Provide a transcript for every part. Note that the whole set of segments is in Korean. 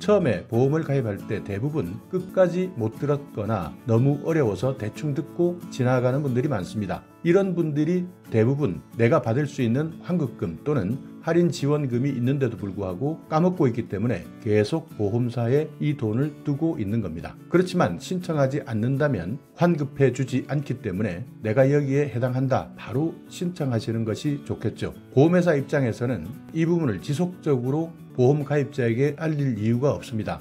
처음에 보험을 가입할 때 대부분 끝까지 못 들었거나 너무 어려워서 대충 듣고 지나가는 분들이 많습니다. 이런 분들이 대부분 내가 받을 수 있는 환급금 또는 할인 지원금이 있는데도 불구하고 까먹고 있기 때문에 계속 보험사에 이 돈을 두고 있는 겁니다. 그렇지만 신청하지 않는다면 환급해 주지 않기 때문에 내가 여기에 해당한다, 바로 신청하시는 것이 좋겠죠. 보험회사 입장에서는 이 부분을 지속적으로 보험 가입자에게 알릴 이유가 없습니다.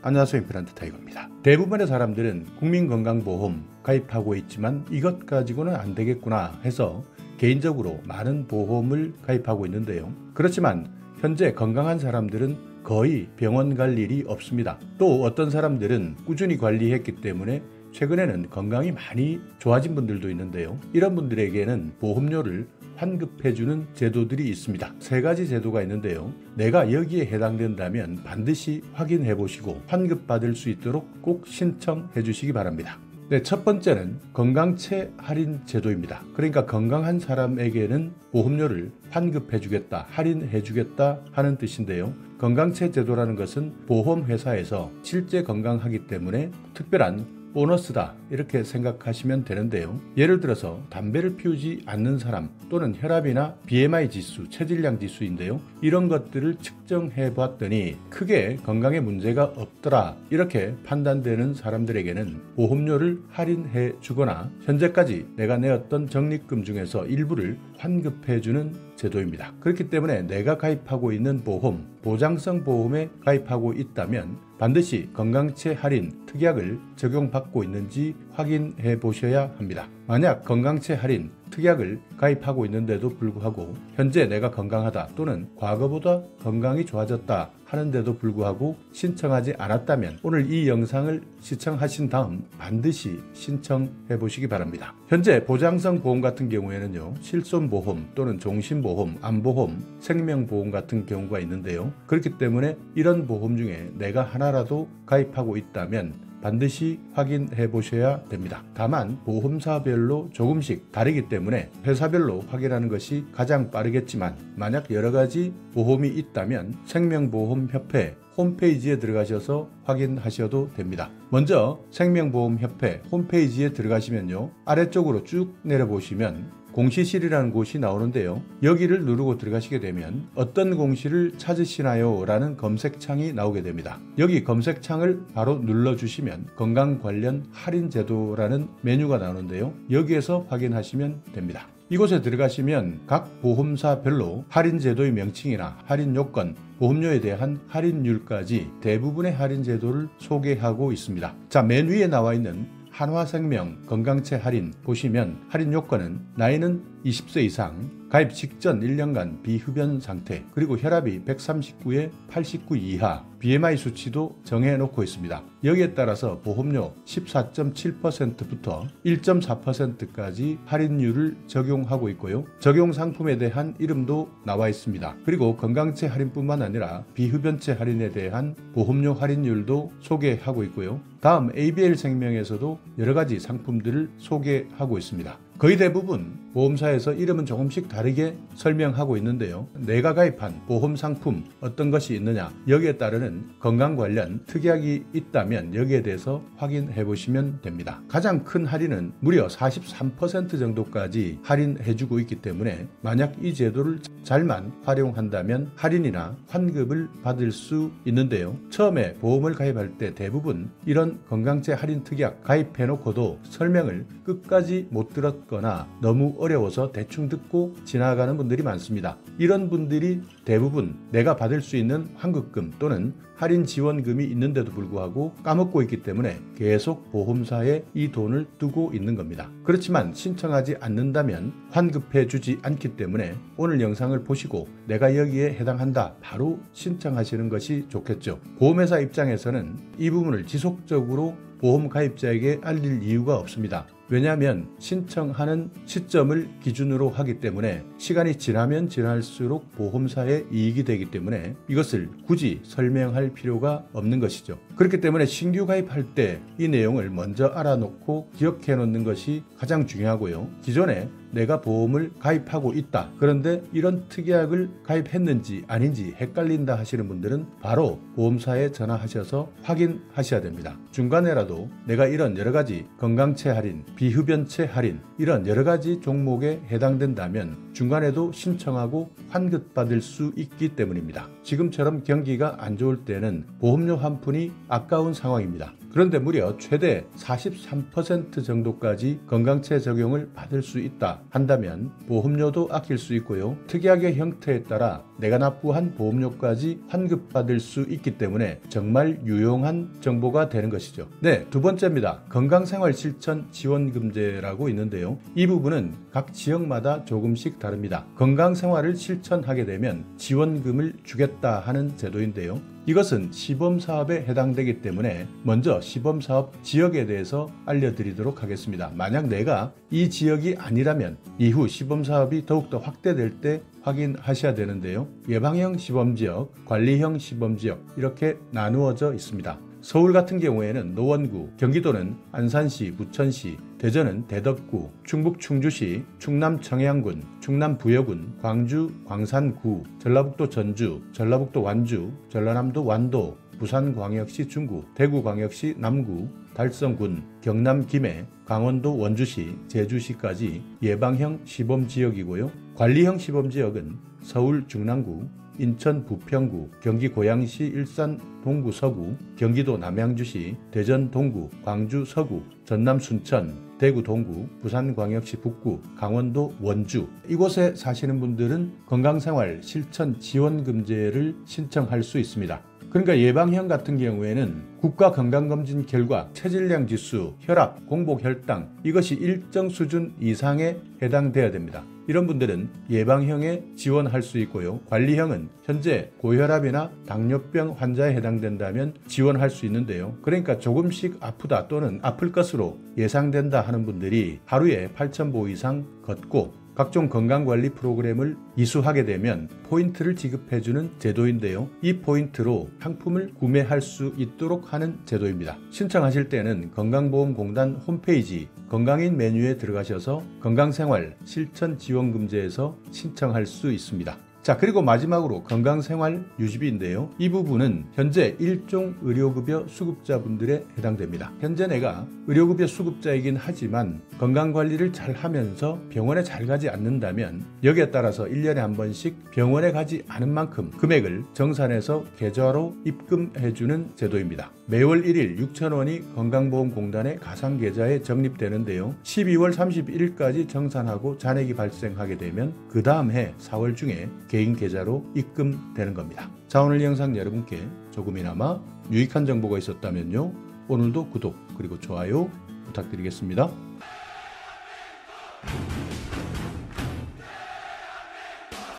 안녕하세요, 임플란트 타이거입니다. 대부분의 사람들은 국민건강보험 가입하고 있지만 이것 가지고는 안 되겠구나 해서 개인적으로 많은 보험을 가입하고 있는데요. 그렇지만 현재 건강한 사람들은 거의 병원 갈 일이 없습니다. 또 어떤 사람들은 꾸준히 관리했기 때문에 최근에는 건강이 많이 좋아진 분들도 있는데요. 이런 분들에게는 보험료를 환급해주는 제도들이 있습니다. 3가지 제도가 있는데요. 내가 여기에 해당된다면 반드시 확인해 보시고 환급받을 수 있도록 꼭 신청해 주시기 바랍니다. 네, 첫 번째는 건강체 할인 제도입니다. 그러니까 건강한 사람에게는 보험료를 환급해 주겠다, 할인해 주겠다 하는 뜻인데요. 건강체 제도라는 것은 보험회사에서 실제 건강하기 때문에 특별한 보너스다, 이렇게 생각하시면 되는데요. 예를 들어서 담배를 피우지 않는 사람 또는 혈압이나 BMI 지수, 체질량 지수인데요. 이런 것들을 측정해 봤더니 크게 건강에 문제가 없더라, 이렇게 판단되는 사람들에게는 보험료를 할인해 주거나 현재까지 내가 내었던 적립금 중에서 일부를 환급해 주는 제도입니다. 그렇기 때문에 내가 가입하고 있는 보험, 보장성 보험에 가입하고 있다면 반드시 건강체 할인 특약을 적용받고 있는지 확인해 보셔야 합니다. 만약 건강체 할인 특약을 가입하고 있는데도 불구하고 현재 내가 건강하다 또는 과거보다 건강이 좋아졌다 하는데도 불구하고 신청하지 않았다면 오늘 이 영상을 시청하신 다음 반드시 신청해 보시기 바랍니다. 현재 보장성 보험 같은 경우에는요, 실손보험 또는 종신보험, 암보험, 생명보험 같은 경우가 있는데요. 그렇기 때문에 이런 보험 중에 내가 하나라도 가입하고 있다면 반드시 확인해 보셔야 됩니다. 다만 보험사별로 조금씩 다르기 때문에 회사별로 확인하는 것이 가장 빠르겠지만 만약 여러 가지 보험이 있다면 생명보험협회 홈페이지에 들어가셔서 확인하셔도 됩니다. 먼저 생명보험협회 홈페이지에 들어가시면요, 아래쪽으로 쭉 내려보시면 공시실이라는 곳이 나오는데요. 여기를 누르고 들어가시게 되면 어떤 공시를 찾으시나요? 라는 검색창이 나오게 됩니다. 여기 검색창을 바로 눌러주시면 건강 관련 할인 제도라는 메뉴가 나오는데요. 여기에서 확인하시면 됩니다. 이곳에 들어가시면 각 보험사별로 할인 제도의 명칭이나 할인 요건, 보험료에 대한 할인율까지 대부분의 할인 제도를 소개하고 있습니다. 자, 맨 위에 나와 있는 한화생명 건강체 할인 보시면 할인 요건은 나이는 20세 이상, 가입 직전 1년간 비흡연 상태, 그리고 혈압이 139에 89 이하, BMI 수치도 정해놓고 있습니다. 여기에 따라서 보험료 14.7%부터 1.4%까지 할인율을 적용하고 있고요. 적용 상품에 대한 이름도 나와 있습니다. 그리고 건강체 할인뿐만 아니라 비흡연체 할인에 대한 보험료 할인율도 소개하고 있고요. 다음 ABL생명에서도 여러 가지 상품들을 소개하고 있습니다. 거의 대부분 보험사에서 이름은 조금씩 다르게 설명하고 있는데요. 내가 가입한 보험 상품 어떤 것이 있느냐, 여기에 따르는 건강 관련 특약이 있다면 여기에 대해서 확인해 보시면 됩니다. 가장 큰 할인은 무려 43% 정도까지 할인해주고 있기 때문에 만약 이 제도를 잘만 활용한다면 할인이나 환급을 받을 수 있는데요. 처음에 보험을 가입할 때 대부분 이런 건강체 할인 특약 가입해놓고도 설명을 끝까지 못 들었거나 너무 어려워서 대충 듣고 지나가는 분들이 많습니다. 이런 분들이 대부분 내가 받을 수 있는 환급금 또는 할인 지원금이 있는데도 불구하고 까먹고 있기 때문에 계속 보험사에 이 돈을 두고 있는 겁니다. 그렇지만 신청하지 않는다면 환급해 주지 않기 때문에 오늘 영상을 보시고 내가 여기에 해당한다, 바로 신청하시는 것이 좋겠죠. 보험회사 입장에서는 이 부분을 지속적으로 보험 가입자에게 알릴 이유가 없습니다. 왜냐하면 신청하는 시점을 기준으로 하기 때문에 시간이 지나면 지날수록 보험사에 이익이 되기 때문에 이것을 굳이 설명할 필요가 없는 것이죠. 그렇기 때문에 신규 가입할 때 이 내용을 먼저 알아놓고 기억해 놓는 것이 가장 중요하고요. 기존에 내가 보험을 가입하고 있다. 그런데 이런 특약을 가입했는지 아닌지 헷갈린다 하시는 분들은 바로 보험사에 전화하셔서 확인하셔야 됩니다. 중간에라도 내가 이런 여러가지 건강체 할인, 비흡연체 할인 이런 여러가지 종목에 해당된다면 중간에도 신청하고 환급받을 수 있기 때문입니다. 지금처럼 경기가 안 좋을 때는 보험료 한 푼이 아까운 상황입니다. 그런데 무려 최대 43% 정도까지 건강체 적용을 받을 수 있다 한다면 보험료도 아낄 수 있고요. 특약의 형태에 따라 내가 납부한 보험료까지 환급받을 수 있기 때문에 정말 유용한 정보가 되는 것이죠. 네, 두 번째입니다. 건강생활 실천 지원금제라고 있는데요. 이 부분은 각 지역마다 조금씩 다릅니다. 건강생활을 실천하게 되면 지원금을 주겠다 하는 제도인데요. 이것은 시범사업에 해당되기 때문에 먼저 시범사업 지역에 대해서 알려드리도록 하겠습니다. 만약 내가 이 지역이 아니라면 이후 시범사업이 더욱더 확대될 때 확인하셔야 되는데요. 예방형 시범지역, 관리형 시범지역 이렇게 나누어져 있습니다. 서울 같은 경우에는 노원구, 경기도는 안산시, 부천시, 대전은 대덕구, 충북 충주시, 충남 청양군, 충남 부여군, 광주 광산구, 전라북도 전주, 전라북도 완주, 전라남도 완도, 부산광역시 중구, 대구광역시 남구, 달성군, 경남 김해, 강원도 원주시, 제주시까지 예방형 시범지역이고요. 관리형 시범지역은 서울 중랑구, 인천 부평구, 경기 고양시 일산 동구 서구, 경기도 남양주시, 대전 동구, 광주 서구, 전남 순천, 대구 동구, 부산광역시 북구, 강원도 원주 이곳에 사시는 분들은 건강생활 실천 지원금제를 신청할 수 있습니다. 그러니까 예방형 같은 경우에는 국가건강검진 결과 체질량 지수, 혈압, 공복 혈당 이것이 일정 수준 이상에 해당돼야 됩니다. 이런 분들은 예방형에 지원할 수 있고요. 관리형은 현재 고혈압이나 당뇨병 환자에 해당된다면 지원할 수 있는데요. 그러니까 조금씩 아프다 또는 아플 것으로 예상된다 하는 분들이 하루에 8,000보 이상 걷고 각종 건강관리 프로그램을 이수하게 되면 포인트를 지급해주는 제도인데요. 이 포인트로 상품을 구매할 수 있도록 하는 제도입니다. 신청하실 때는 건강보험공단 홈페이지 건강인 메뉴에 들어가셔서 건강생활 실천지원금제에서 신청할 수 있습니다. 자, 그리고 마지막으로 건강생활 유지비인데요. 이 부분은 현재 일종 의료급여 수급자분들에 해당됩니다. 현재 내가 의료급여 수급자이긴 하지만 건강관리를 잘 하면서 병원에 잘 가지 않는다면 여기에 따라서 1년에 한 번씩 병원에 가지 않은 만큼 금액을 정산해서 계좌로 입금해주는 제도입니다. 매월 1일 6,000원이 건강보험공단의 가상계좌에 적립되는데요. 12월 31일까지 정산하고 잔액이 발생하게 되면 그 다음 해 4월 중에 개인 계좌로 입금되는 겁니다. 자, 오늘 영상 여러분께 조금이나마 유익한 정보가 있었다면요. 오늘도 구독 그리고 좋아요 부탁드리겠습니다.